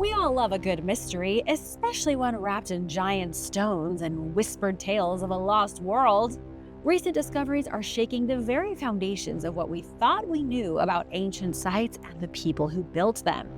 We all love a good mystery, especially one wrapped in giant stones and whispered tales of a lost world. Recent discoveries are shaking the very foundations of what we thought we knew about ancient sites and the people who built them.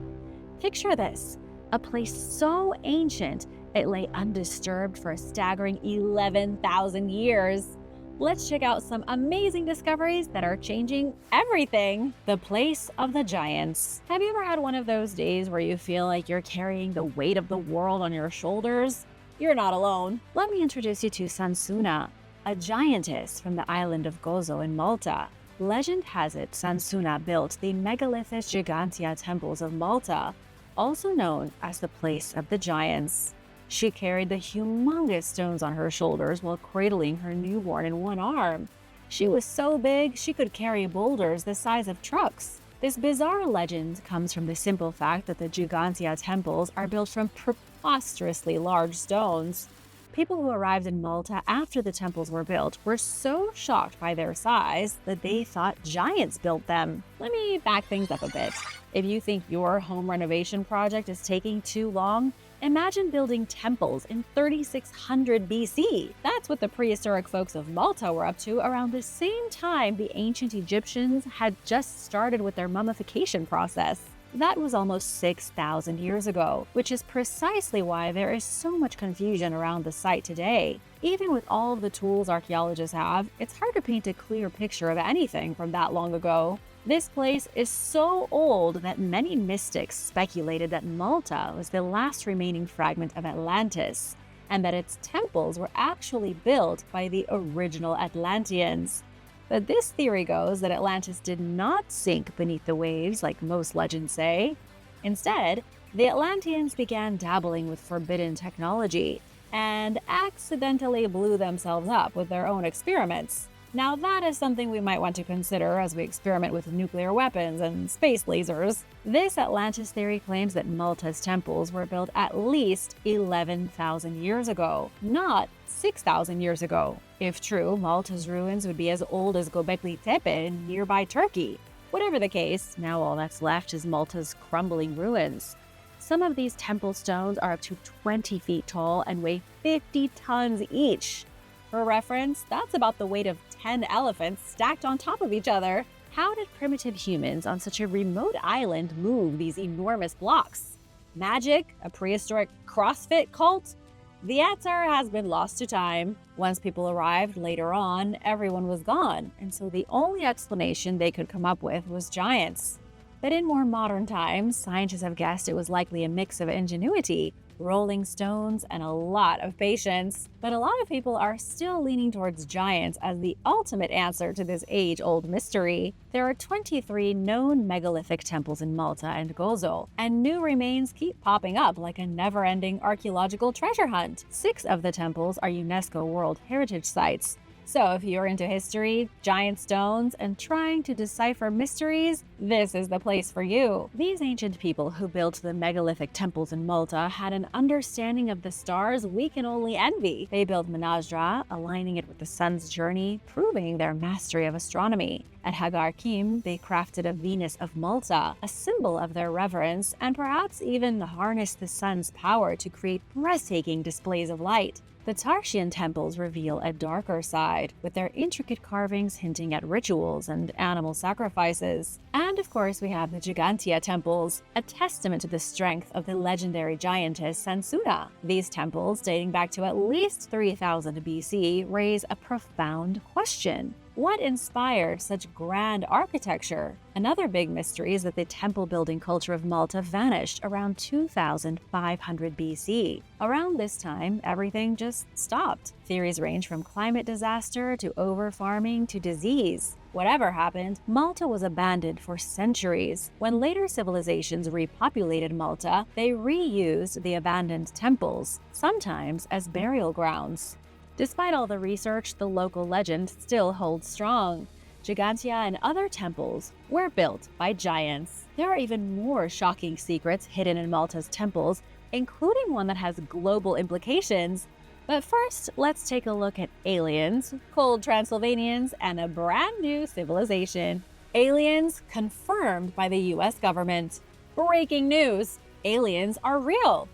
Picture this, a place so ancient it lay undisturbed for a staggering 11,000 years. Let's check out some amazing discoveries that are changing everything. The place of the giants. Have you ever had one of those days where you feel like you're carrying the weight of the world on your shoulders? You're not alone. Let me introduce you to Sansuna, a giantess from the island of Gozo in Malta. Legend has it Sansuna built the megalithic Gigantia temples of Malta, also known as the place of the giants. She carried the humongous stones on her shoulders while cradling her newborn in one arm. She was so big she could carry boulders the size of trucks. This bizarre legend comes from the simple fact that the Gigantia temples are built from preposterously large stones. People who arrived in Malta after the temples were built were so shocked by their size that they thought giants built them. Let me back things up a bit. If you think your home renovation project is taking too long, imagine building temples in 3600 BC. That's what the prehistoric folks of Malta were up to around the same time the ancient Egyptians had just started with their mummification process. That was almost 6,000 years ago, which is precisely why there is so much confusion around the site today. Even with all of the tools archaeologists have, it's hard to paint a clear picture of anything from that long ago. This place is so old that many mystics speculated that Malta was the last remaining fragment of Atlantis, and that its temples were actually built by the original Atlanteans. But this theory goes that Atlantis did not sink beneath the waves like most legends say. Instead, the Atlanteans began dabbling with forbidden technology and accidentally blew themselves up with their own experiments. Now that is something we might want to consider as we experiment with nuclear weapons and space lasers. This Atlantis theory claims that Malta's temples were built at least 11,000 years ago, not 6,000 years ago. If true, Malta's ruins would be as old as Göbekli Tepe in nearby Turkey. Whatever the case, now all that's left is Malta's crumbling ruins. Some of these temple stones are up to 20 feet tall and weigh 50 tons each. For reference, that's about the weight of 10 elephants stacked on top of each other. How did primitive humans on such a remote island move these enormous blocks? Magic? A prehistoric CrossFit cult? The answer has been lost to time. Once people arrived later on, everyone was gone, and so the only explanation they could come up with was giants. But in more modern times, scientists have guessed it was likely a mix of ingenuity, rolling stones, and a lot of patience. But a lot of people are still leaning towards giants as the ultimate answer to this age-old mystery. There are 23 known megalithic temples in Malta and Gozo, and new remains keep popping up like a never-ending archaeological treasure hunt. 6 of the temples are UNESCO World Heritage Sites. So if you're into history, giant stones, and trying to decipher mysteries, this is the place for you. These ancient people who built the megalithic temples in Malta had an understanding of the stars we can only envy. They built Menasdra, aligning it with the sun's journey, proving their mastery of astronomy. At Hagar Kim, they crafted a Venus of Malta, a symbol of their reverence, and perhaps even harnessed the sun's power to create breathtaking displays of light. The Transian temples reveal a darker side, with their intricate carvings hinting at rituals and animal sacrifices. And of course, we have the Gigantia temples, a testament to the strength of the legendary giantess Sansuna. These temples, dating back to at least 3000 BC, raise a profound question. What inspired such grand architecture? Another big mystery is that the temple-building culture of Malta vanished around 2500 BC. Around this time, everything just stopped. Theories range from climate disaster to over-farming to disease. Whatever happened, Malta was abandoned for centuries. When later civilizations repopulated Malta, they reused the abandoned temples, sometimes as burial grounds. Despite all the research, the local legend still holds strong. Gigantia and other temples were built by giants. There are even more shocking secrets hidden in Malta's temples, including one that has global implications. But first, let's take a look at aliens, cold Transylvanians, and a brand new civilization. Aliens confirmed by the US government. Breaking news! Aliens are real.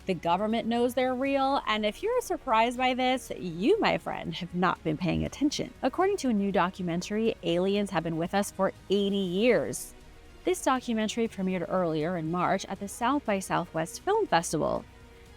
The government knows they're real, and if you're surprised by this, you, my friend, have not been paying attention. According to a new documentary, aliens have been with us for 80 years. This documentary premiered earlier in March at the South by Southwest Film Festival.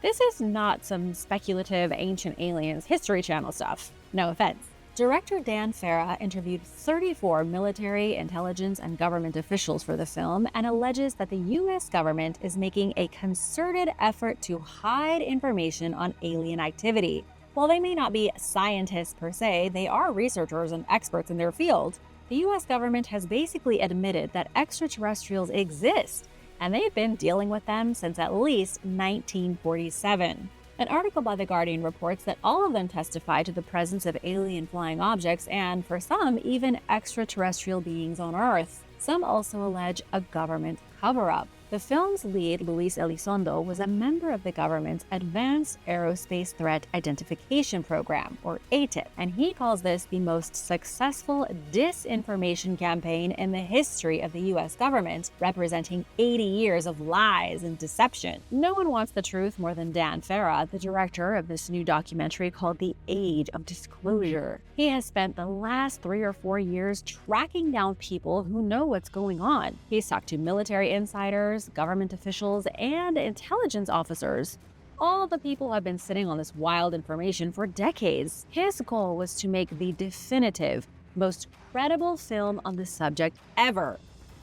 This is not some speculative Ancient Aliens History Channel stuff. No offense. Director Dan Farah interviewed 34 military, intelligence, and government officials for the film and alleges that the U.S. government is making a concerted effort to hide information on alien activity. While they may not be scientists per se, they are researchers and experts in their field. The U.S. government has basically admitted that extraterrestrials exist, and they've been dealing with them since at least 1947. An article by The Guardian reports that all of them testify to the presence of alien flying objects and, for some, even extraterrestrial beings on Earth. Some also allege a government cover-up. The film's lead, Luis Elizondo, was a member of the government's Advanced Aerospace Threat Identification Program, or ATIP, and he calls this the most successful disinformation campaign in the history of the U.S. government, representing 80 years of lies and deception. No one wants the truth more than Dan Farah, the director of this new documentary called The Age of Disclosure. He has spent the last 3 or 4 years tracking down people who know what's going on. He's talked to military insiders, government officials, and intelligence officers. All the people have been sitting on this wild information for decades. His goal was to make the definitive, most credible film on the subject ever,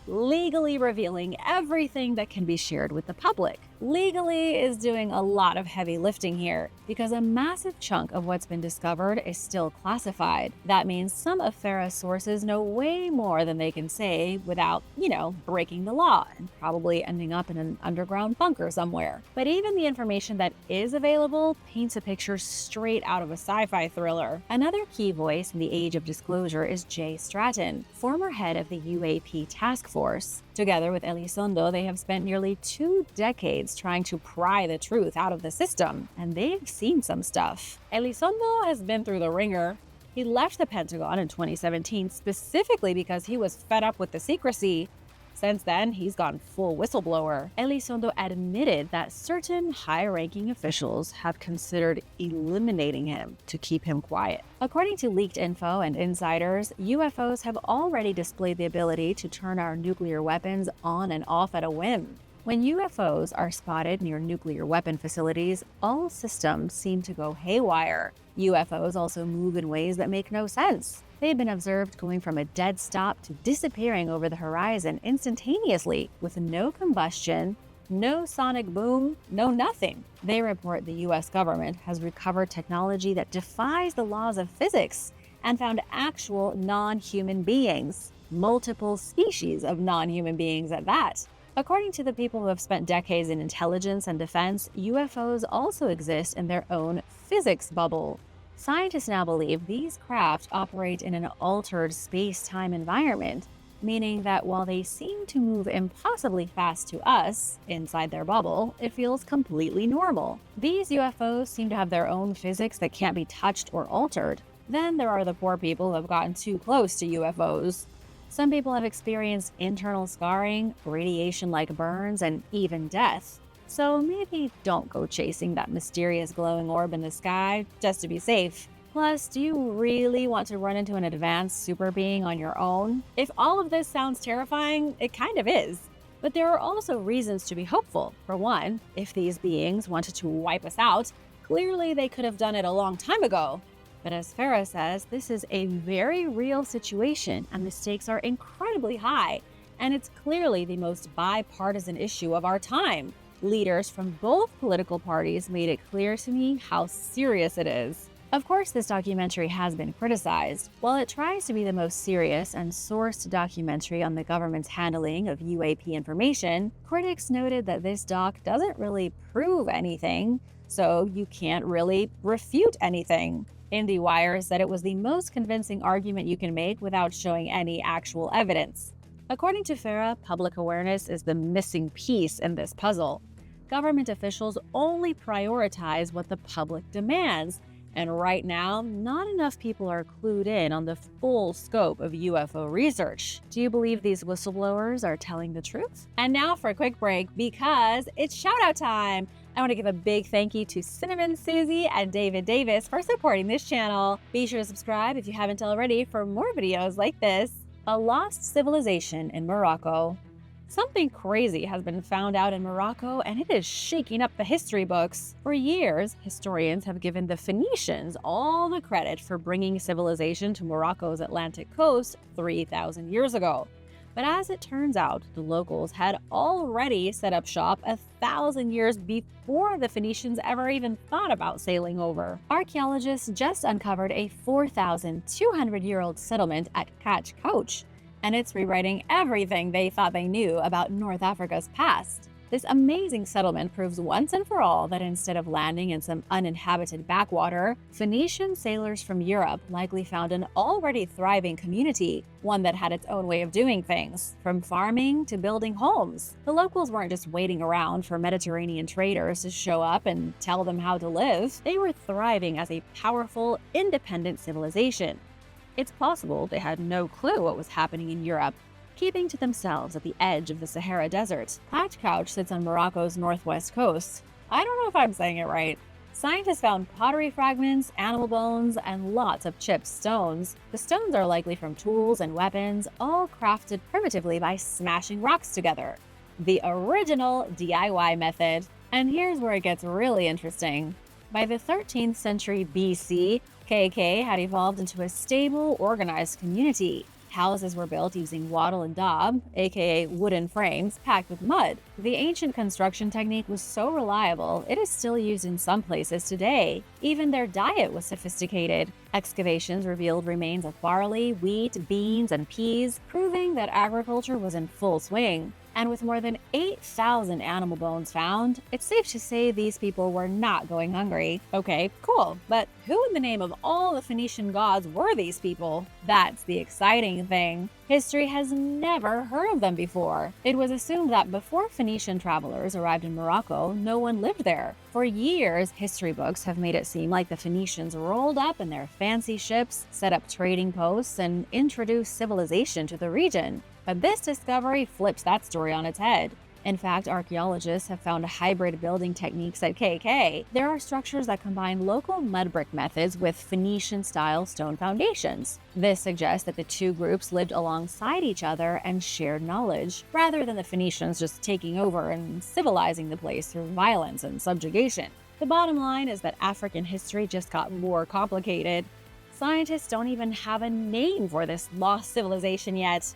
legally revealing everything that can be shared with the public. Legally is doing a lot of heavy lifting here because a massive chunk of what's been discovered is still classified. That means some of Farah's sources know way more than they can say without, breaking the law and probably ending up in an underground bunker somewhere. But even the information that is available paints a picture straight out of a sci-fi thriller. Another key voice in the Age of Disclosure is Jay Stratton, former head of the UAP task force. Together with Elizondo, they have spent nearly 2 decades trying to pry the truth out of the system, and they've seen some stuff. Elizondo has been through the ringer. He left the Pentagon in 2017 specifically because he was fed up with the secrecy. Since then, he's gone full whistleblower. Elizondo admitted that certain high-ranking officials have considered eliminating him to keep him quiet. According to leaked info and insiders, UFOs have already displayed the ability to turn our nuclear weapons on and off at a whim. When UFOs are spotted near nuclear weapon facilities, all systems seem to go haywire. UFOs also move in ways that make no sense. They've been observed going from a dead stop to disappearing over the horizon instantaneously with no combustion, no sonic boom, no nothing. They report the U.S. government has recovered technology that defies the laws of physics and found actual non-human beings, multiple species of non-human beings at that. According to the people who have spent decades in intelligence and defense, UFOs also exist in their own physics bubble. Scientists now believe these craft operate in an altered space-time environment, meaning that while they seem to move impossibly fast to us, inside their bubble, it feels completely normal. These UFOs seem to have their own physics that can't be touched or altered. Then there are the poor people who have gotten too close to UFOs. Some people have experienced internal scarring, radiation-like burns, and even death. So maybe don't go chasing that mysterious glowing orb in the sky just to be safe. Plus, do you really want to run into an advanced super being on your own? If all of this sounds terrifying, it kind of is. But there are also reasons to be hopeful. For one, if these beings wanted to wipe us out, clearly they could have done it a long time ago. But as Farah says, this is a very real situation and the stakes are incredibly high, and it's clearly the most bipartisan issue of our time. Leaders from both political parties made it clear to me how serious it is. Of course, this documentary has been criticized. While it tries to be the most serious and sourced documentary on the government's handling of UAP information, critics noted that this doc doesn't really prove anything, so you can't really refute anything. IndieWire said it was the most convincing argument you can make without showing any actual evidence. According to Farah, public awareness is the missing piece in this puzzle. Government officials only prioritize what the public demands, And right now, not enough people are clued in on the full scope of UFO research. Do you believe these whistleblowers are telling the truth? And now for a quick break, because it's shout-out time. I want to give a big thank you to Cinnamon Susie and David Davis for supporting this channel. Be sure to subscribe if you haven't already for more videos like this. A lost civilization in Morocco. Something crazy has been found out in Morocco, and it is shaking up the history books. For years, historians have given the Phoenicians all the credit for bringing civilization to Morocco's Atlantic coast 3,000 years ago. But as it turns out, the locals had already set up shop 1,000 years before the Phoenicians ever even thought about sailing over. Archaeologists just uncovered a 4,200-year-old settlement at Kach Couch, and it's rewriting everything they thought they knew about North Africa's past. This amazing settlement proves once and for all that instead of landing in some uninhabited backwater, Phoenician sailors from Europe likely found an already thriving community, one that had its own way of doing things, from farming to building homes. The locals weren't just waiting around for Mediterranean traders to show up and tell them how to live. They were thriving as a powerful, independent civilization. It's possible they had no clue what was happening in Europe, keeping to themselves at the edge of the Sahara Desert. Kach Couch sits on Morocco's northwest coast. I don't know if I'm saying it right. Scientists found pottery fragments, animal bones, and lots of chipped stones. The stones are likely from tools and weapons, all crafted primitively by smashing rocks together. The original DIY method. And here's where it gets really interesting. By the 13th century BC, KK had evolved into a stable, organized community. Houses were built using wattle and daub, aka wooden frames, packed with mud. The ancient construction technique was so reliable, it is still used in some places today. Even their diet was sophisticated. Excavations revealed remains of barley, wheat, beans, and peas, proving that agriculture was in full swing. And with more than 8,000 animal bones found, it's safe to say these people were not going hungry. Okay, cool, but who in the name of all the Phoenician gods were these people? That's the exciting thing. History has never heard of them before. It was assumed that before Phoenician travelers arrived in Morocco, no one lived there. For years, history books have made it seem like the Phoenicians rolled up in their fancy ships, set up trading posts, and introduced civilization to the region. But this discovery flips that story on its head. In fact, archaeologists have found hybrid building techniques at KK. There are structures that combine local mud brick methods with Phoenician-style stone foundations. This suggests that the two groups lived alongside each other and shared knowledge, rather than the Phoenicians just taking over and civilizing the place through violence and subjugation. The bottom line is that African history just got more complicated. Scientists don't even have a name for this lost civilization yet.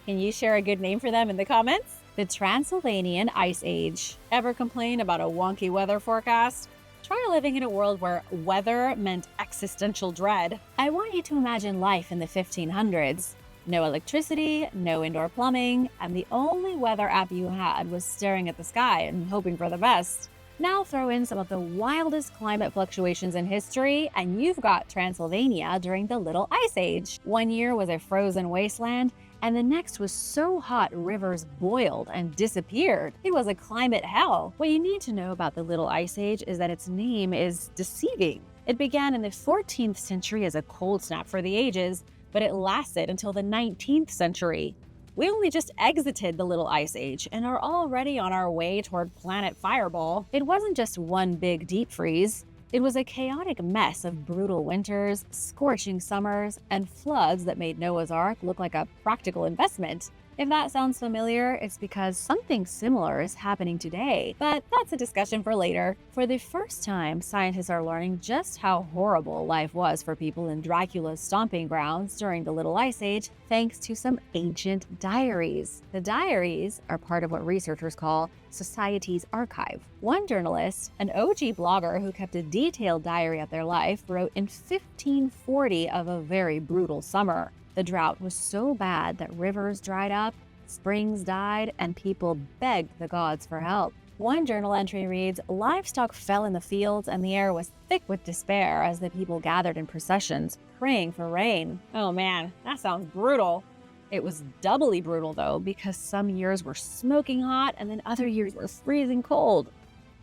Can you share a good name for them in the comments? The Transian Ice Age. Ever complain about a wonky weather forecast? Try living in a world where weather meant existential dread. I want you to imagine life in the 1500s. No electricity, no indoor plumbing, and the only weather app you had was staring at the sky and hoping for the best. Now throw in some of the wildest climate fluctuations in history, and you've got Transylvania during the Little Ice Age. One year was a frozen wasteland, and the next was so hot rivers boiled and disappeared. It was a climate hell. What you need to know about the Little Ice Age is that its name is deceiving. It began in the 14th century as a cold snap for the ages, but it lasted until the 19th century. We only just exited the Little Ice Age and are already on our way toward planet Fireball. It wasn't just one big deep freeze. It was a chaotic mess of brutal winters, scorching summers, and floods that made Noah's Ark look like a practical investment. If that sounds familiar, it's because something similar is happening today, but that's a discussion for later. For the first time, scientists are learning just how horrible life was for people in Dracula's stomping grounds during the Little Ice Age, thanks to some ancient diaries. The diaries are part of what researchers call society's archive. One journalist, an OG blogger who kept a detailed diary of their life, wrote in 1540 of a very brutal summer. The drought was so bad that rivers dried up, springs died, and people begged the gods for help. One journal entry reads, "Livestock fell in the fields and the air was thick with despair as the people gathered in processions, praying for rain." Oh man, that sounds brutal. It was doubly brutal though, because some years were smoking hot and then other years were freezing cold.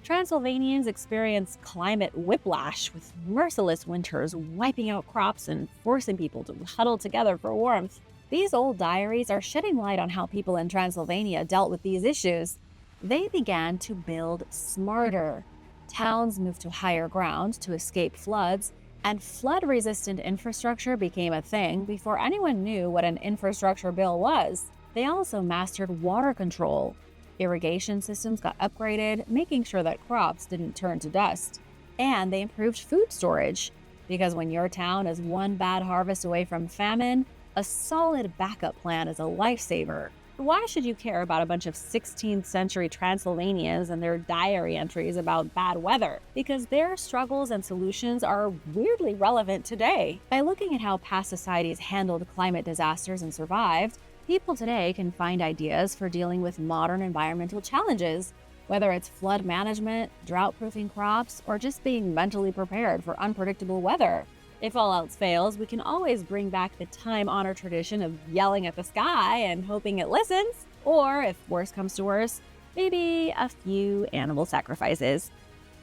Transylvanians experienced climate whiplash, with merciless winters wiping out crops and forcing people to huddle together for warmth. These old diaries are shedding light on how people in Transylvania dealt with these issues. They began to build smarter. Towns moved to higher ground to escape floods, and flood-resistant infrastructure became a thing before anyone knew what an infrastructure bill was. They also mastered water control. Irrigation systems got upgraded, making sure that crops didn't turn to dust. And they improved food storage, because when your town is one bad harvest away from famine, a solid backup plan is a lifesaver. Why should you care about a bunch of 16th century Transylvanians and their diary entries about bad weather? Because their struggles and solutions are weirdly relevant today. By looking at how past societies handled climate disasters and survived, people today can find ideas for dealing with modern environmental challenges, whether it's flood management, drought-proofing crops, or just being mentally prepared for unpredictable weather. If all else fails, we can always bring back the time-honored tradition of yelling at the sky and hoping it listens, or if worse comes to worse, maybe a few animal sacrifices.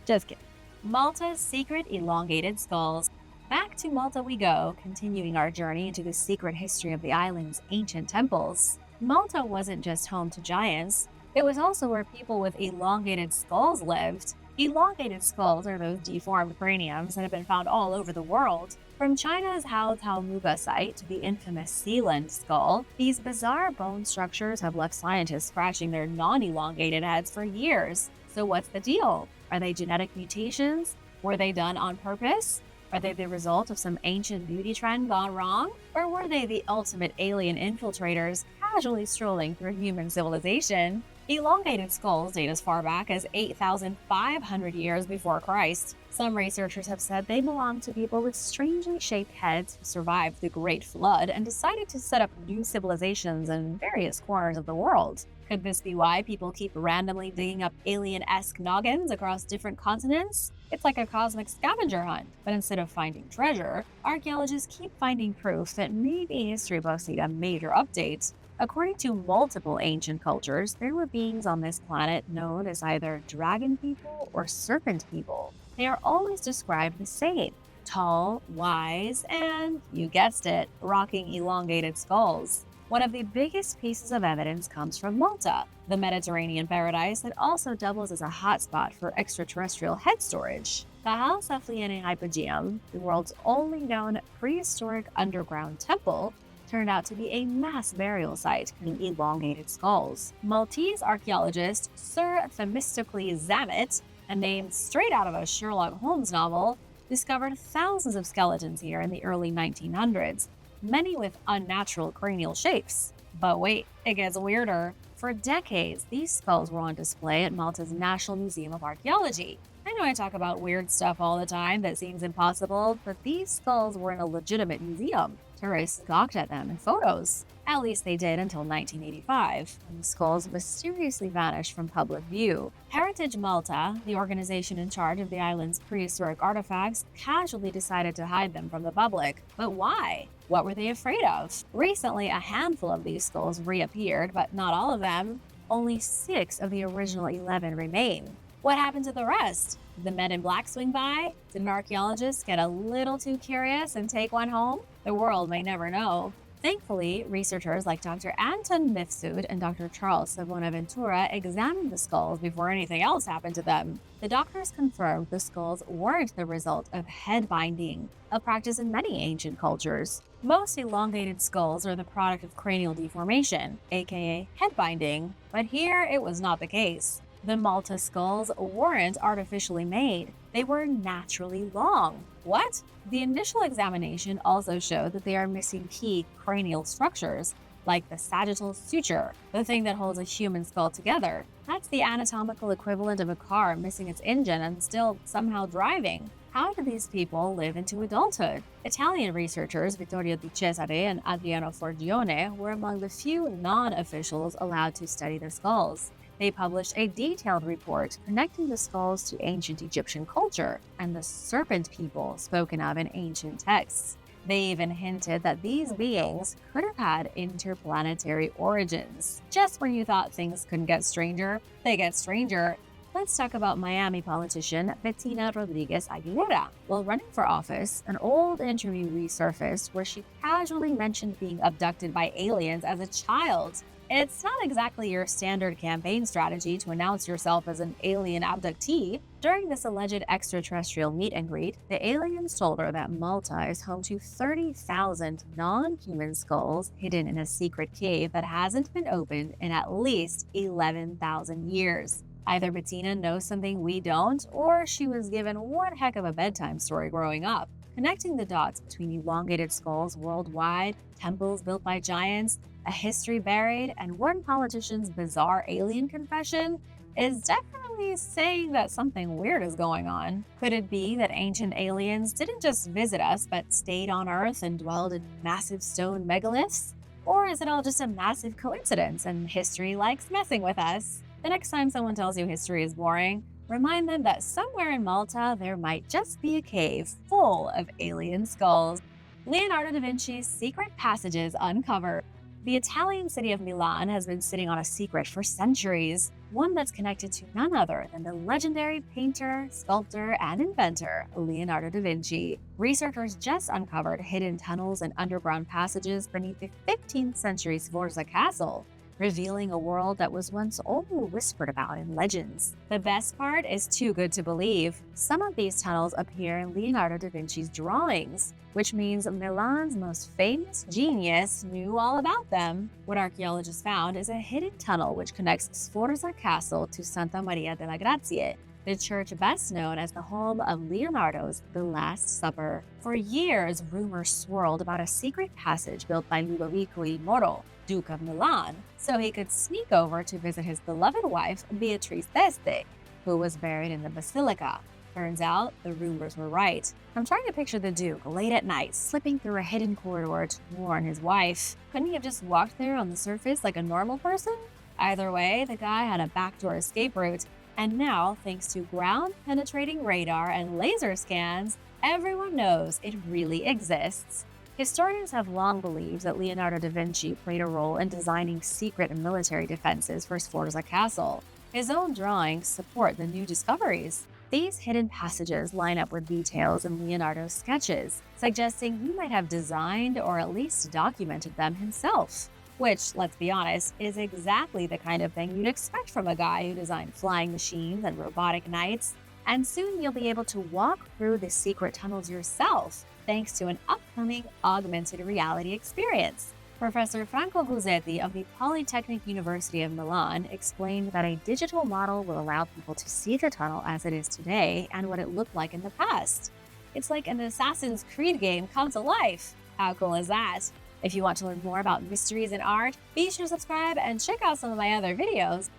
Just kidding. Malta's secret elongated skulls. Back to Malta we go, continuing our journey into the secret history of the island's ancient temples. Malta wasn't just home to giants, it was also where people with elongated skulls lived. Elongated skulls are those deformed craniums that have been found all over the world. From China's Hao Muga site to the infamous Sealand skull, these bizarre bone structures have left scientists scratching their non-elongated heads for years. So what's the deal? Are they genetic mutations? Were they done on purpose? Are they the result of some ancient beauty trend gone wrong? Or were they the ultimate alien infiltrators casually strolling through human civilization? Elongated skulls date as far back as 8,500 years before Christ. Some researchers have said they belong to people with strangely shaped heads who survived the Great Flood and decided to set up new civilizations in various corners of the world. Could this be why people keep randomly digging up alien-esque noggins across different continents? It's like a cosmic scavenger hunt, but instead of finding treasure, archaeologists keep finding proof that maybe history books need a major update. According to multiple ancient cultures, there were beings on this planet known as either dragon people or serpent people. They are always described the same: tall, wise, and, you guessed it, rocking elongated skulls. One of the biggest pieces of evidence comes from Malta, the Mediterranean paradise that also doubles as a hotspot for extraterrestrial head storage. The House of Hypogeum, the world's only known prehistoric underground temple, turned out to be a mass burial site in elongated skulls. Maltese archaeologist Sir Themistocles Zammit, a name straight out of a Sherlock Holmes novel, discovered thousands of skeletons here in the early 1900s, many with unnatural cranial shapes. But wait, it gets weirder. For decades, these skulls were on display at Malta's National Museum of Archaeology. I know I talk about weird stuff all the time that seems impossible, but these skulls were in a legitimate museum. Tourists gawked at them in photos. At least they did until 1985, when the skulls mysteriously vanished from public view. Heritage Malta, the organization in charge of the island's prehistoric artifacts, casually decided to hide them from the public. But why? What were they afraid of? Recently, a handful of these skulls reappeared, but not all of them. Only 6 of the original 11 remain. What happened to the rest? Did the men in black swing by? Did an archaeologist get a little too curious and take one home? The world may never know. Thankfully, researchers like Dr. Anton Mifsud and Dr. Charles Bonaventura examined the skulls before anything else happened to them. The doctors confirmed the skulls weren't the result of head binding, a practice in many ancient cultures. Most elongated skulls are the product of cranial deformation, aka head binding, but here it was not the case. The Malta skulls weren't artificially made. They were naturally long. What? The initial examination also showed that they are missing key cranial structures, like the sagittal suture, the thing that holds a human skull together. That's the anatomical equivalent of a car missing its engine and still somehow driving. How did these people live into adulthood? Italian researchers Vittorio Di Cesare and Adriano Forgione were among the few non-officials allowed to study the skulls. They published a detailed report connecting the skulls to ancient Egyptian culture and the serpent people spoken of in ancient texts. They even hinted that these beings could have had interplanetary origins. Just when you thought things couldn't get stranger, they get stranger. Let's talk about Miami politician Bettina Rodriguez Aguilera. While running for office, an old interview resurfaced where she casually mentioned being abducted by aliens as a child. It's not exactly your standard campaign strategy to announce yourself as an alien abductee. During this alleged extraterrestrial meet and greet, the aliens told her that Malta is home to 30,000 non-human skulls hidden in a secret cave that hasn't been opened in at least 11,000 years. Either Bettina knows something we don't, or she was given one heck of a bedtime story growing up. Connecting the dots between elongated skulls worldwide, temples built by giants, a history buried, and one politician's bizarre alien confession is definitely saying that something weird is going on. Could it be that ancient aliens didn't just visit us, but stayed on Earth and dwelled in massive stone megaliths? Or is it all just a massive coincidence and history likes messing with us? The next time someone tells you history is boring, remind them that somewhere in Malta there might just be a cave full of alien skulls. Leonardo da Vinci's secret passages uncovered. The Italian city of Milan has been sitting on a secret for centuries, one that's connected to none other than the legendary painter, sculptor, and inventor Leonardo da Vinci. Researchers just uncovered hidden tunnels and underground passages beneath the 15th century Sforza castle, revealing a world that was once only whispered about in legends. The best part is too good to believe. Some of these tunnels appear in Leonardo da Vinci's drawings, which means Milan's most famous genius knew all about them. What archaeologists found is a hidden tunnel which connects Sforza Castle to Santa Maria della Grazie, the church best known as the home of Leonardo's The Last Supper. For years, rumors swirled about a secret passage built by Ludovico il Moro, Duke of Milan, so he could sneak over to visit his beloved wife, Beatrice d'Este, who was buried in the basilica. Turns out, the rumors were right. I'm trying to picture the Duke late at night, slipping through a hidden corridor to warn his wife. Couldn't he have just walked there on the surface like a normal person? Either way, the guy had a backdoor escape route, and now, thanks to ground-penetrating radar and laser scans, everyone knows it really exists. Historians have long believed that Leonardo da Vinci played a role in designing secret military defenses for Sforza Castle. His own drawings support the new discoveries. These hidden passages line up with details in Leonardo's sketches, suggesting he might have designed or at least documented them himself. Which, let's be honest, is exactly the kind of thing you'd expect from a guy who designed flying machines and robotic knights. And soon you'll be able to walk through the secret tunnels yourself, thanks to an upcoming augmented reality experience. Professor Franco Busetti of the Polytechnic University of Milan explained that a digital model will allow people to see the tunnel as it is today and what it looked like in the past. It's like an Assassin's Creed game come to life. How cool is that? If you want to learn more about mysteries in art, be sure to subscribe and check out some of my other videos.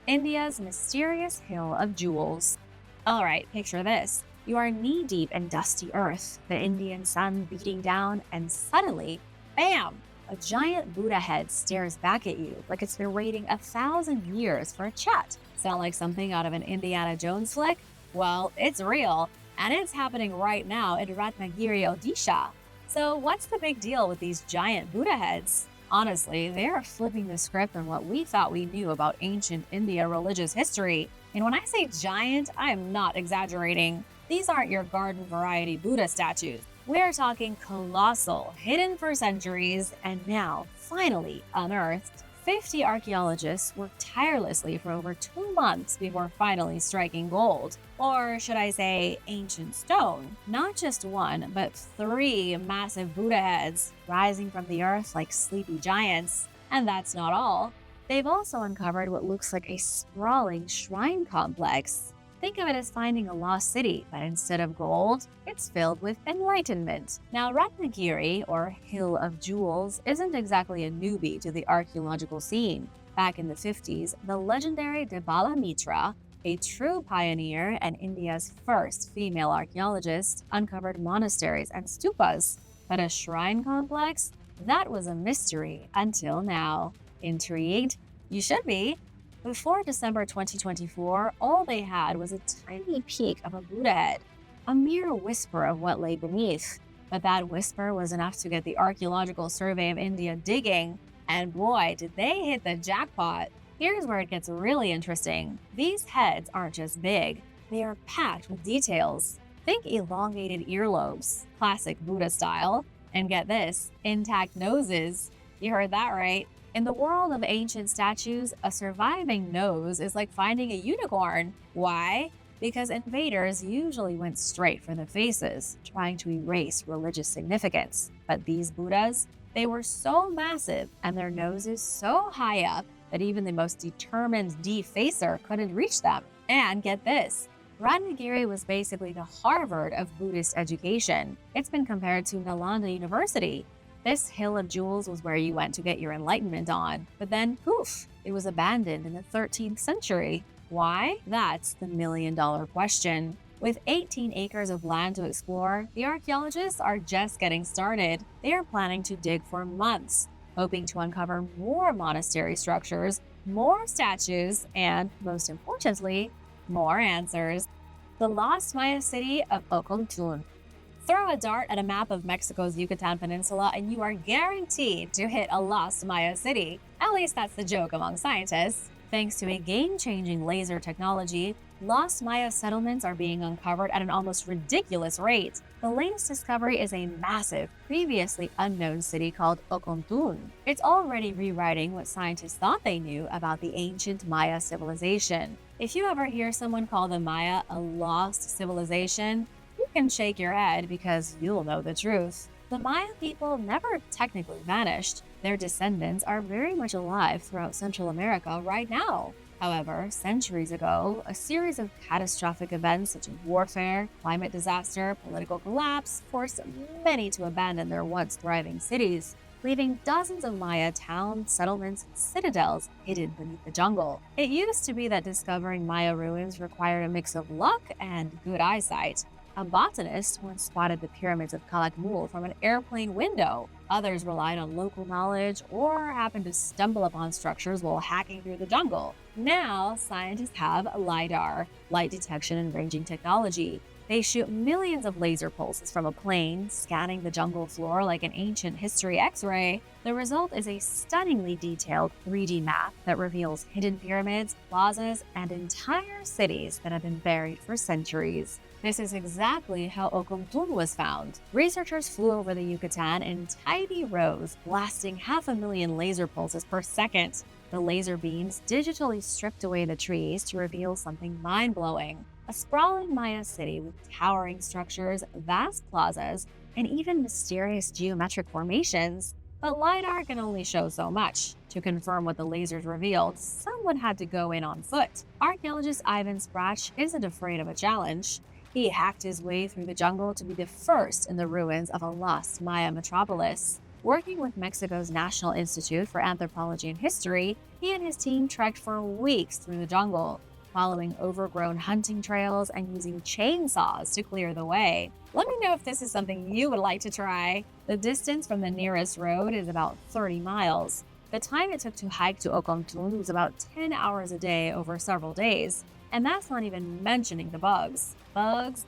India's mysterious hill of jewels. Alright, picture this. You are knee-deep in dusty earth, the Indian sun beating down, and suddenly, bam! A giant Buddha head stares back at you like it's been waiting 1,000 years for a chat. Sound like something out of an Indiana Jones flick? Well, it's real, and it's happening right now in Ratnagiri, Odisha. So what's the big deal with these giant Buddha heads? Honestly, they are flipping the script on what we thought we knew about ancient India religious history. And when I say giant, I am not exaggerating. These aren't your garden variety Buddha statues. We're talking colossal, hidden for centuries, and now, finally, unearthed. 50 archaeologists worked tirelessly for over 2 months before finally striking gold. Or should I say, ancient stone. Not just one, but 3 massive Buddha heads rising from the earth like sleepy giants. And that's not all. They've also uncovered what looks like a sprawling shrine complex. Think of it as finding a lost city, but instead of gold, it's filled with enlightenment. Now, Ratnagiri, or Hill of Jewels, isn't exactly a newbie to the archaeological scene. Back in the 50s, the legendary Debala Mitra, a true pioneer and India's first female archaeologist, uncovered monasteries and stupas. But a shrine complex? That was a mystery until now. Intrigued? You should be. Before December 2024, all they had was a tiny peek of a Buddha head, a mere whisper of what lay beneath. But that whisper was enough to get the Archaeological Survey of India digging, and boy, did they hit the jackpot. Here's where it gets really interesting. These heads aren't just big, they are packed with details. Think elongated earlobes, classic Buddha style, and get this, intact noses. You heard that right. In the world of ancient statues, a surviving nose is like finding a unicorn. Why? Because invaders usually went straight for the faces, trying to erase religious significance. But these Buddhas, they were so massive and their noses so high up that even the most determined defacer couldn't reach them. And get this, Ratnagiri was basically the Harvard of Buddhist education. It's been compared to Nalanda University. This hill of jewels was where you went to get your enlightenment on. But then, poof, it was abandoned in the 13th century. Why? That's the million-dollar question. With 18 acres of land to explore, the archaeologists are just getting started. They are planning to dig for months, hoping to uncover more monastery structures, more statues, and, most importantly, more answers. The lost Maya city of Okon. Throw a dart at a map of Mexico's Yucatan Peninsula and you are guaranteed to hit a lost Maya city. At least that's the joke among scientists. Thanks to a game-changing laser technology, lost Maya settlements are being uncovered at an almost ridiculous rate. The latest discovery is a massive, previously unknown city called Okon. It's already rewriting what scientists thought they knew about the ancient Maya civilization. If you ever hear someone call the Maya a lost civilization, you can shake your head because you'll know the truth. The Maya people never technically vanished. Their descendants are very much alive throughout Central America right now. However, centuries ago, a series of catastrophic events such as warfare, climate disaster, political collapse forced many to abandon their once thriving cities, leaving dozens of Maya towns, settlements, and citadels hidden beneath the jungle. It used to be that discovering Maya ruins required a mix of luck and good eyesight. A botanist once spotted the pyramids of Calakmul from an airplane window. Others relied on local knowledge or happened to stumble upon structures while hacking through the jungle. Now, scientists have LiDAR, light detection and ranging technology. They shoot millions of laser pulses from a plane, scanning the jungle floor like an ancient history X-ray. The result is a stunningly detailed 3D map that reveals hidden pyramids, plazas, and entire cities that have been buried for centuries. This is exactly how Okon was found. Researchers flew over the Yucatan in tiny rows, blasting 500,000 laser pulses per second. The laser beams digitally stripped away the trees to reveal something mind-blowing. A sprawling Maya city with towering structures, vast plazas, and even mysterious geometric formations. But LiDAR can only show so much. To confirm what the lasers revealed, someone had to go in on foot. Archaeologist Ivan Sprach isn't afraid of a challenge. He hacked his way through the jungle to be the first in the ruins of a lost Maya metropolis. Working with Mexico's National Institute for Anthropology and History, he and his team trekked for weeks through the jungle, following overgrown hunting trails and using chainsaws to clear the way. Let me know if this is something you would like to try. The distance from the nearest road is about 30 miles. The time it took to hike to Okon was about 10 hours a day over several days. And that's not even mentioning the bugs. Bugs,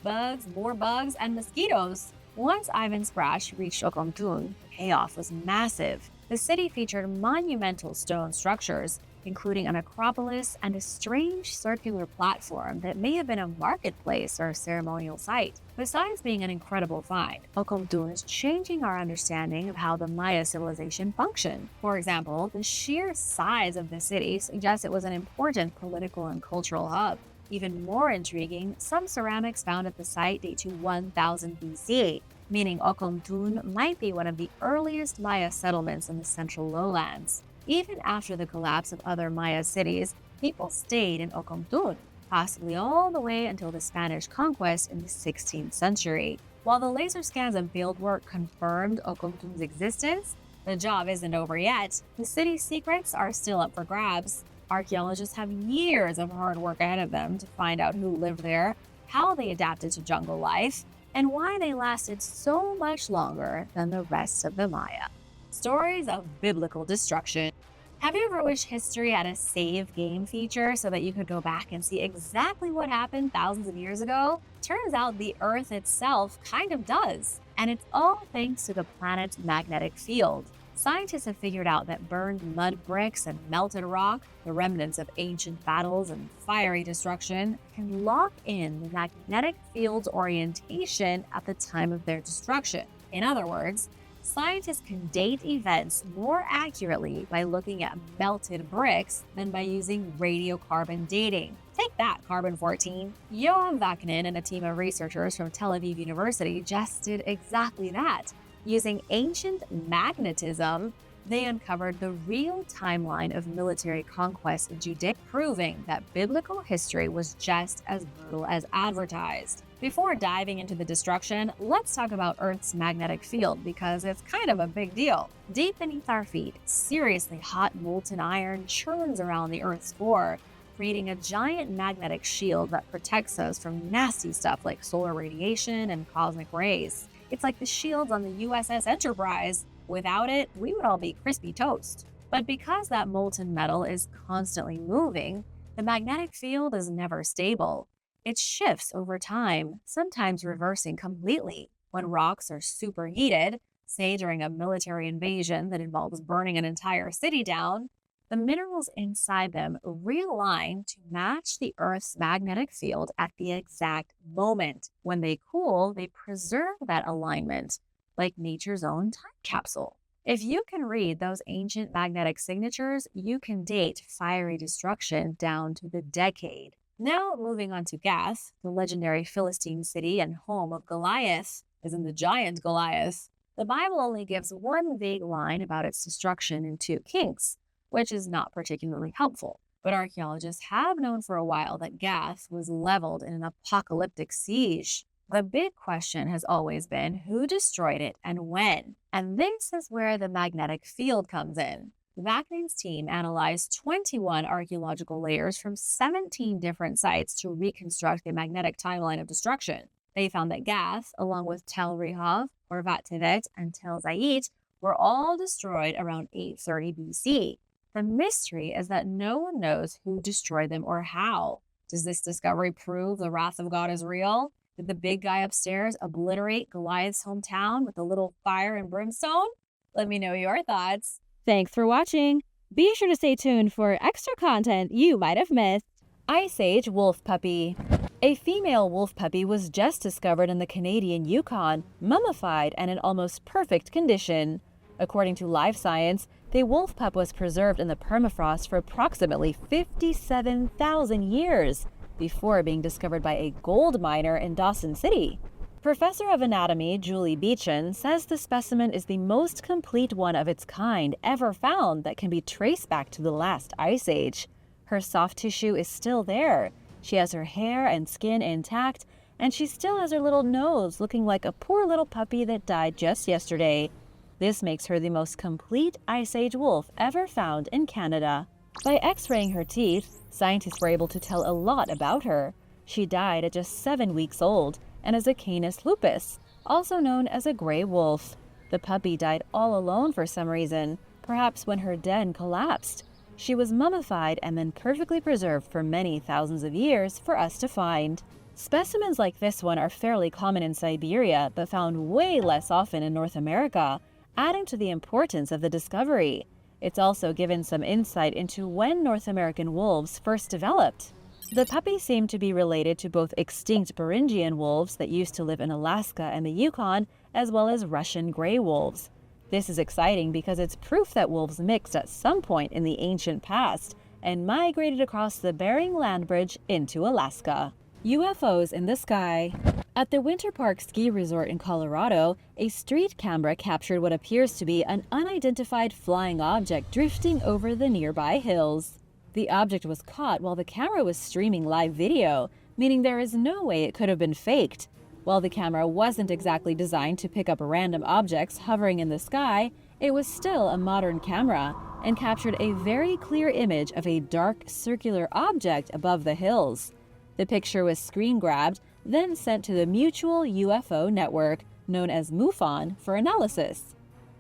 more bugs, and mosquitoes. Once Ivan Sprach reached Okon, the payoff was massive. The city featured monumental stone structures, including an acropolis and a strange circular platform that may have been a marketplace or a ceremonial site. Besides being an incredible find, Okon is changing our understanding of how the Maya civilization functioned. For example, the sheer size of the city suggests it was an important political and cultural hub. Even more intriguing, some ceramics found at the site date to 1000 BC, meaning Okon might be one of the earliest Maya settlements in the central lowlands. Even after the collapse of other Maya cities, people stayed in Okon, possibly all the way until the Spanish conquest in the 16th century. While the laser scans and fieldwork confirmed Okon's existence, the job isn't over yet. The city's secrets are still up for grabs. Archaeologists have years of hard work ahead of them to find out who lived there, how they adapted to jungle life, and why they lasted so much longer than the rest of the Maya. Stories of biblical destruction. Have you ever wished history had a save game feature so that you could go back and see exactly what happened thousands of years ago? Turns out the Earth itself kind of does, and it's all thanks to the planet's magnetic field. Scientists have figured out that burned mud bricks and melted rock, the remnants of ancient battles and fiery destruction, can lock in the magnetic field's orientation at the time of their destruction. In other words, scientists can date events more accurately by looking at melted bricks than by using radiocarbon dating. Take that, carbon-14. Johan Vaknin and a team of researchers from Tel Aviv University just did exactly that. Using ancient magnetism, they uncovered the real timeline of military conquest in Judea, proving that biblical history was just as brutal as advertised. Before diving into the destruction, let's talk about Earth's magnetic field because it's kind of a big deal. Deep beneath our feet, seriously hot molten iron churns around the Earth's core, creating a giant magnetic shield that protects us from nasty stuff like solar radiation and cosmic rays. It's like the shields on the USS Enterprise. Without it, we would all be crispy toast. But because that molten metal is constantly moving, the magnetic field is never stable. It shifts over time, sometimes reversing completely. When rocks are superheated, say during a military invasion that involves burning an entire city down, the minerals inside them realign to match the Earth's magnetic field at the exact moment. When they cool, they preserve that alignment, like nature's own time capsule. If you can read those ancient magnetic signatures, you can date fiery destruction down to the decade. Now, moving on to Gath, the legendary Philistine city and home of Goliath, as in the giant Goliath. The Bible only gives one vague line about its destruction in 2 Kings, which is not particularly helpful. But archaeologists have known for a while that Gath was leveled in an apocalyptic siege. The big question has always been who destroyed it and when. And this is where the magnetic field comes in. Vaknin's team analyzed 21 archaeological layers from 17 different sites to reconstruct the magnetic timeline of destruction. They found that Gath, along with Tel Rehov, Orvat Tevet, and Tel Zayit, were all destroyed around 830 BC. The mystery is that no one knows who destroyed them or how. Does this discovery prove the wrath of God is real? Did the big guy upstairs obliterate Goliath's hometown with a little fire and brimstone? Let me know your thoughts. Thanks for watching. Be sure to stay tuned for extra content you might have missed. Ice Age wolf puppy. A female wolf puppy was just discovered in the Canadian Yukon, mummified and in almost perfect condition. According to Live Science, the wolf pup was preserved in the permafrost for approximately 57,000 years before being discovered by a gold miner in Dawson City. Professor of Anatomy Julie Beechin says the specimen is the most complete one of its kind ever found that can be traced back to the last ice age. Her soft tissue is still there. She has her hair and skin intact, and she still has her little nose looking like a poor little puppy that died just yesterday. This makes her the most complete Ice Age wolf ever found in Canada. By x-raying her teeth, scientists were able to tell a lot about her. She died at just 7 weeks old and is a Canis lupus, also known as a gray wolf. The puppy died all alone for some reason, perhaps when her den collapsed. She was mummified and then perfectly preserved for many thousands of years for us to find. Specimens like this one are fairly common in Siberia, but found way less often in North America, adding to the importance of the discovery. It's also given some insight into when North American wolves first developed. The puppy seemed to be related to both extinct Beringian wolves that used to live in Alaska and the Yukon, as well as Russian gray wolves. This is exciting because it's proof that wolves mixed at some point in the ancient past and migrated across the Bering Land Bridge into Alaska. UFOs in the sky. At the Winter Park ski resort in Colorado, a street camera captured what appears to be an unidentified flying object drifting over the nearby hills. The object was caught while the camera was streaming live video, meaning there is no way it could have been faked. While the camera wasn't exactly designed to pick up random objects hovering in the sky, it was still a modern camera and captured a very clear image of a dark circular object above the hills. The picture was screen grabbed, then sent to the Mutual UFO Network, known as MUFON, for analysis.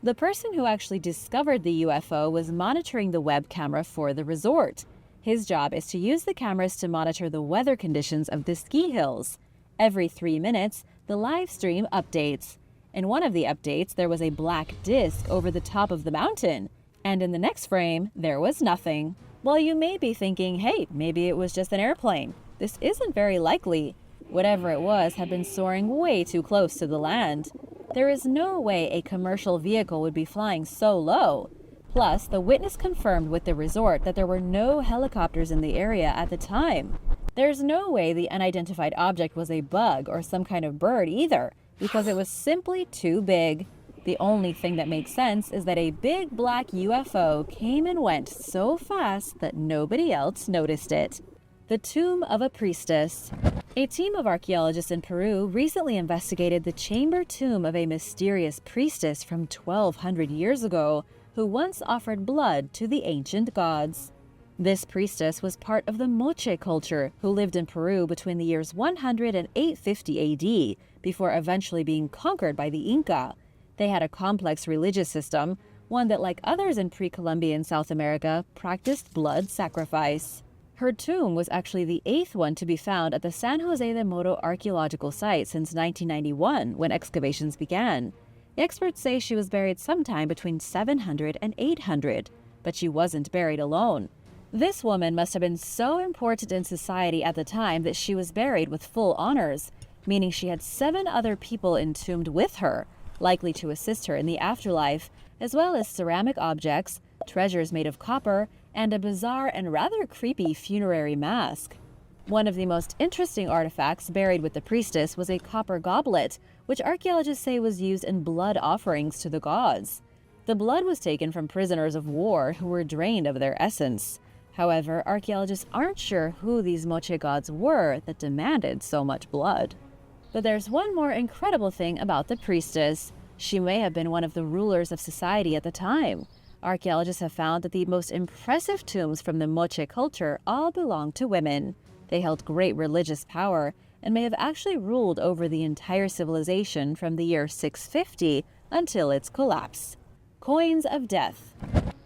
The person who actually discovered the UFO was monitoring the web camera for the resort. His job is to use the cameras to monitor the weather conditions of the ski hills. Every 3 minutes, the live stream updates. In one of the updates, there was a black disc over the top of the mountain, and in the next frame, there was nothing. While you may be thinking, hey, maybe it was just an airplane, this isn't very likely. Whatever it was had been soaring way too close to the land. There is no way a commercial vehicle would be flying so low. Plus, the witness confirmed with the resort that there were no helicopters in the area at the time. There's no way the unidentified object was a bug or some kind of bird either, because it was simply too big. The only thing that makes sense is that a big black UFO came and went so fast that nobody else noticed it. The tomb of a priestess. A team of archaeologists in Peru recently investigated the chamber tomb of a mysterious priestess from 1200 years ago who once offered blood to the ancient gods. This priestess was part of the Moche culture who lived in Peru between the years 100 and 850 AD before eventually being conquered by the Inca. They had a complex religious system, one that, like others in pre-Columbian South America, practiced blood sacrifice. Her tomb was actually the 8th one to be found at the San Jose de Moro archaeological site since 1991, when excavations began. Experts say she was buried sometime between 700 and 800, but she wasn't buried alone. This woman must have been so important in society at the time that she was buried with full honors, meaning she had 7 other people entombed with her, likely to assist her in the afterlife, as well as ceramic objects, treasures made of copper, and a bizarre and rather creepy funerary mask. One of the most interesting artifacts buried with the priestess was a copper goblet, which archaeologists say was used in blood offerings to the gods. The blood was taken from prisoners of war who were drained of their essence. However, archaeologists aren't sure who these Moche gods were that demanded so much blood. But there's one more incredible thing about the priestess. She may have been one of the rulers of society at the time. Archaeologists have found that the most impressive tombs from the Moche culture all belong to women. They held great religious power and may have actually ruled over the entire civilization from the year 650 until its collapse. Coins of death.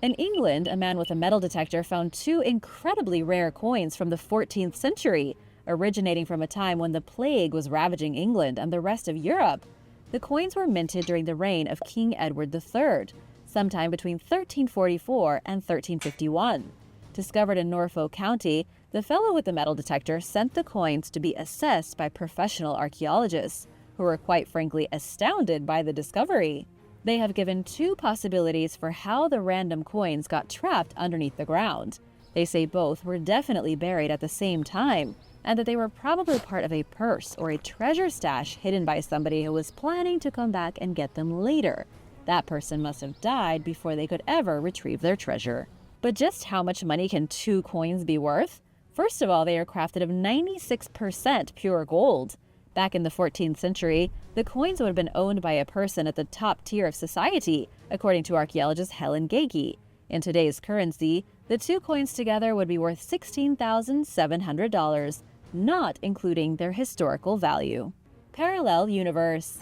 In England, a man with a metal detector found 2 incredibly rare coins from the 14th century, originating from a time when the plague was ravaging England and the rest of Europe. The coins were minted during the reign of King Edward III, sometime between 1344 and 1351. Discovered in Norfolk County, the fellow with the metal detector sent the coins to be assessed by professional archaeologists, who were quite frankly astounded by the discovery. They have given 2 possibilities for how the random coins got trapped underneath the ground. They say both were definitely buried at the same time, and that they were probably part of a purse or a treasure stash hidden by somebody who was planning to come back and get them later. That person must have died before they could ever retrieve their treasure. But just how much money can 2 coins be worth? First of all, they are crafted of 96% pure gold. Back in the 14th century, the coins would have been owned by a person at the top tier of society, according to archaeologist Helen Gagey. In today's currency, the 2 coins together would be worth $16,700, not including their historical value. Parallel universe.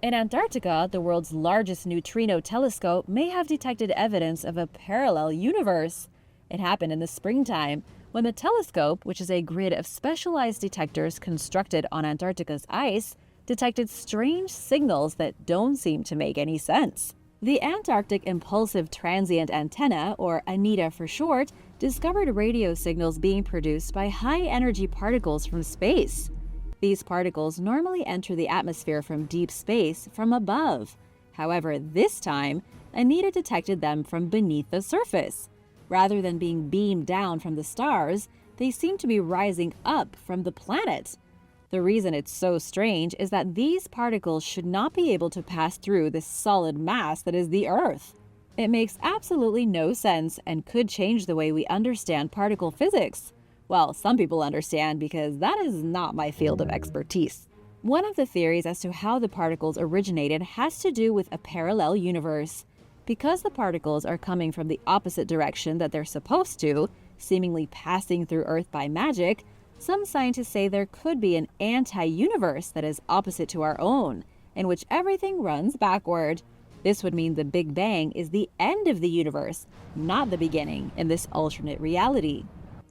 In Antarctica, the world's largest neutrino telescope may have detected evidence of a parallel universe. It happened in the springtime, when the telescope, which is a grid of specialized detectors constructed on Antarctica's ice, detected strange signals that don't seem to make any sense. The Antarctic Impulsive Transient Antenna, or ANITA for short, discovered radio signals being produced by high-energy particles from space. These particles normally enter the atmosphere from deep space from above. However, this time, ANITA detected them from beneath the surface. Rather than being beamed down from the stars, they seem to be rising up from the planet. The reason it's so strange is that these particles should not be able to pass through this solid mass that is the Earth. It makes absolutely no sense and could change the way we understand particle physics. Well, some people understand because that is not my field of expertise. One of the theories as to how the particles originated has to do with a parallel universe. Because the particles are coming from the opposite direction that they're supposed to, seemingly passing through Earth by magic, some scientists say there could be an anti-universe that is opposite to our own, in which everything runs backward. This would mean the Big Bang is the end of the universe, not the beginning in this alternate reality.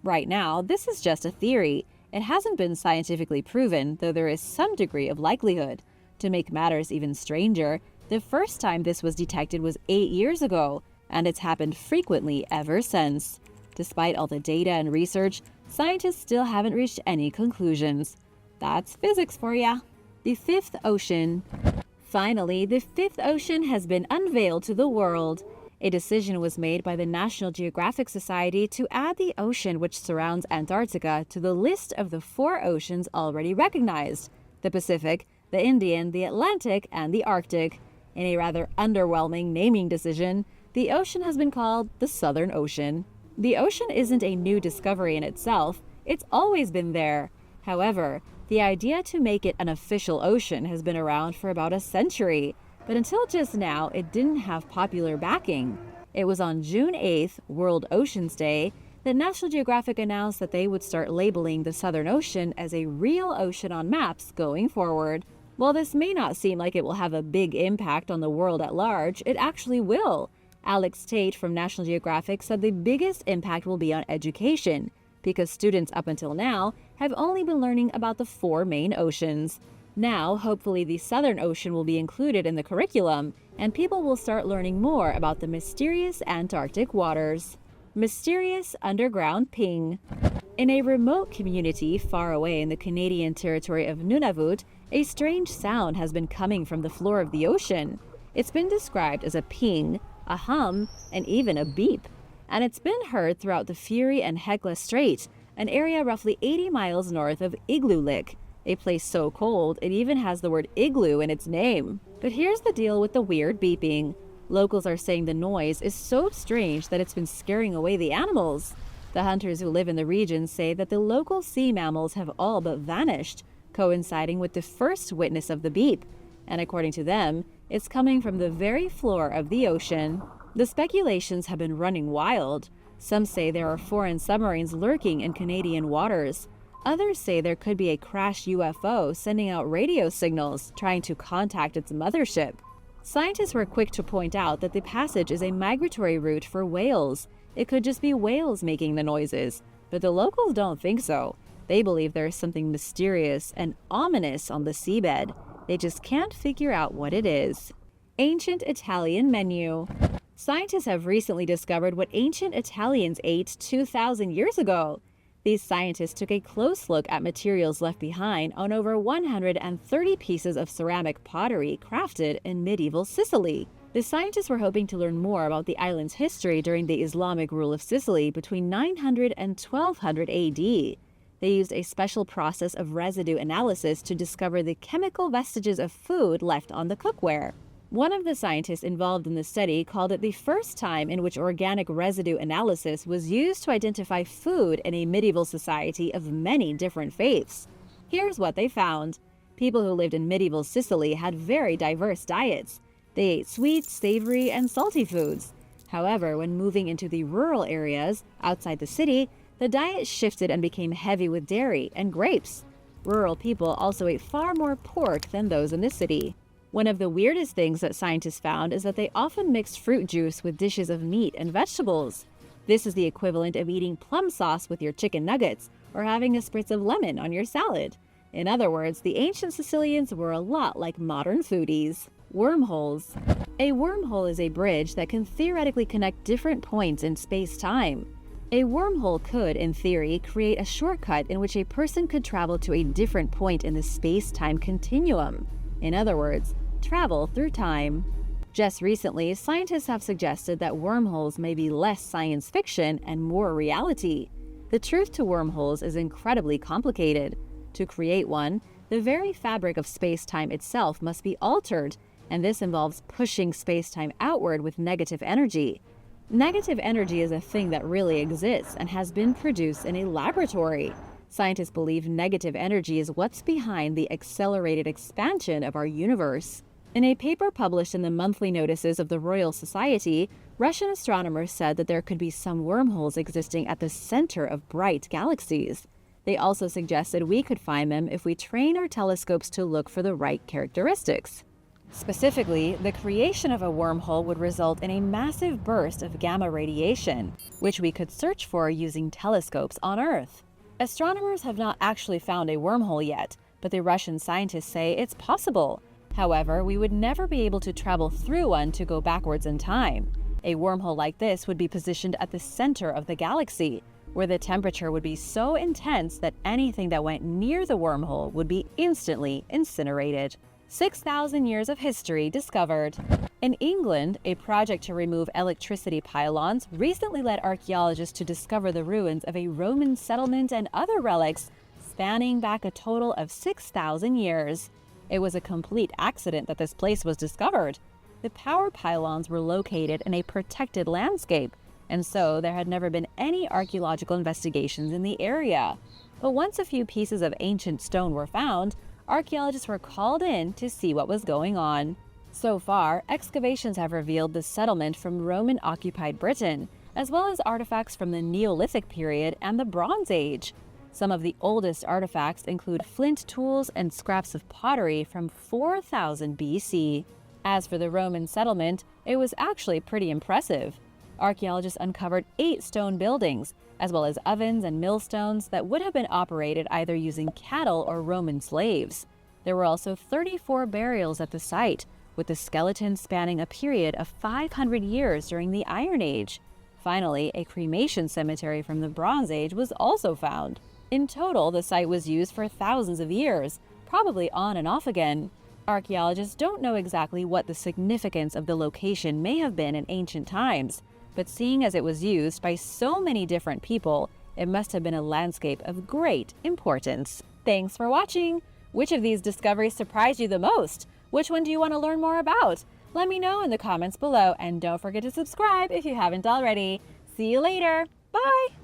Right now, this is just a theory. It hasn't been scientifically proven, though there is some degree of likelihood. To make matters even stranger, the first time this was detected was 8 years ago, and it's happened frequently ever since. Despite all the data and research, scientists still haven't reached any conclusions. That's physics for ya. The fifth ocean. Finally, the fifth ocean has been unveiled to the world. A decision was made by the National Geographic Society to add the ocean which surrounds Antarctica to the list of the 4 oceans already recognized: the Pacific, the Indian, the Atlantic, and the Arctic. In a rather underwhelming naming decision, the ocean has been called the Southern Ocean. The ocean isn't a new discovery in itself, it's always been there. However, the idea to make it an official ocean has been around for about a century, but until just now, it didn't have popular backing. It was on June 8th, World Oceans Day, that National Geographic announced that they would start labeling the Southern Ocean as a real ocean on maps going forward. While this may not seem like it will have a big impact on the world at large, it actually will. Alex Tate from National Geographic said the biggest impact will be on education, because students up until now have only been learning about the 4 main oceans. Now, hopefully the Southern Ocean will be included in the curriculum, and people will start learning more about the mysterious Antarctic waters. Mysterious underground ping. In a remote community far away in the Canadian territory of Nunavut, a strange sound has been coming from the floor of the ocean. It's been described as a ping, a hum, and even a beep. And it's been heard throughout the Fury and Hecla Strait, an area roughly 80 miles north of Igloolik, a place so cold it even has the word igloo in its name. But here's the deal with the weird beeping. Locals are saying the noise is so strange that it's been scaring away the animals. The hunters who live in the region say that the local sea mammals have all but vanished, coinciding with the first witness of the beep. And according to them, it's coming from the very floor of the ocean. The speculations have been running wild. Some say there are foreign submarines lurking in Canadian waters. Others say there could be a crashed UFO sending out radio signals, trying to contact its mothership. Scientists were quick to point out that the passage is a migratory route for whales. It could just be whales making the noises, but the locals don't think so. They believe there is something mysterious and ominous on the seabed. They just can't figure out what it is. Ancient Italian menu. Scientists have recently discovered what ancient Italians ate 2,000 years ago. These scientists took a close look at materials left behind on over 130 pieces of ceramic pottery crafted in medieval Sicily. The scientists were hoping to learn more about the island's history during the Islamic rule of Sicily between 900 and 1200 AD. They used a special process of residue analysis to discover the chemical vestiges of food left on the cookware. One of the scientists involved in the study called it the first time in which organic residue analysis was used to identify food in a medieval society of many different faiths. Here's what they found. People who lived in medieval Sicily had very diverse diets. They ate sweet, savory, and salty foods. However, when moving into the rural areas outside the city, the diet shifted and became heavy with dairy and grapes. Rural people also ate far more pork than those in the city. One of the weirdest things that scientists found is that they often mixed fruit juice with dishes of meat and vegetables. This is the equivalent of eating plum sauce with your chicken nuggets or having a spritz of lemon on your salad. In other words, the ancient Sicilians were a lot like modern foodies. Wormholes. A wormhole is a bridge that can theoretically connect different points in space-time. A wormhole could, in theory, create a shortcut in which a person could travel to a different point in the space-time continuum. In other words, travel through time. Just recently, scientists have suggested that wormholes may be less science fiction and more reality. The truth to wormholes is incredibly complicated. To create one, the very fabric of space-time itself must be altered, and this involves pushing space-time outward with negative energy. Negative energy is a thing that really exists and has been produced in a laboratory. Scientists believe negative energy is what's behind the accelerated expansion of our universe. In a paper published in the monthly notices of the Royal Society, Russian astronomers said that there could be some wormholes existing at the center of bright galaxies. They also suggested we could find them if we train our telescopes to look for the right characteristics. Specifically, the creation of a wormhole would result in a massive burst of gamma radiation, which we could search for using telescopes on Earth. Astronomers have not actually found a wormhole yet, but the Russian scientists say it's possible. However, we would never be able to travel through one to go backwards in time. A wormhole like this would be positioned at the center of the galaxy, where the temperature would be so intense that anything that went near the wormhole would be instantly incinerated. 6,000 years of history discovered. In England, a project to remove electricity pylons recently led archaeologists to discover the ruins of a Roman settlement and other relics spanning back a total of 6,000 years. It was a complete accident that this place was discovered. The power pylons were located in a protected landscape, and so there had never been any archaeological investigations in the area. But once a few pieces of ancient stone were found, archaeologists were called in to see what was going on. So far, excavations have revealed the settlement from Roman-occupied Britain, as well as artifacts from the Neolithic period and the Bronze Age. Some of the oldest artifacts include flint tools and scraps of pottery from 4000 BC. As for the Roman settlement, it was actually pretty impressive. Archaeologists uncovered 8 stone buildings, as well as ovens and millstones that would have been operated either using cattle or Roman slaves. There were also 34 burials at the site, with the skeletons spanning a period of 500 years during the Iron Age. Finally, a cremation cemetery from the Bronze Age was also found. In total, the site was used for thousands of years, probably on and off again. Archaeologists don't know exactly what the significance of the location may have been in ancient times, but seeing as it was used by so many different people, it must have been a landscape of great importance. Thanks for watching! Which of these discoveries surprised you the most? Which one do you want to learn more about? Let me know in the comments below, and don't forget to subscribe if you haven't already. See you later! Bye!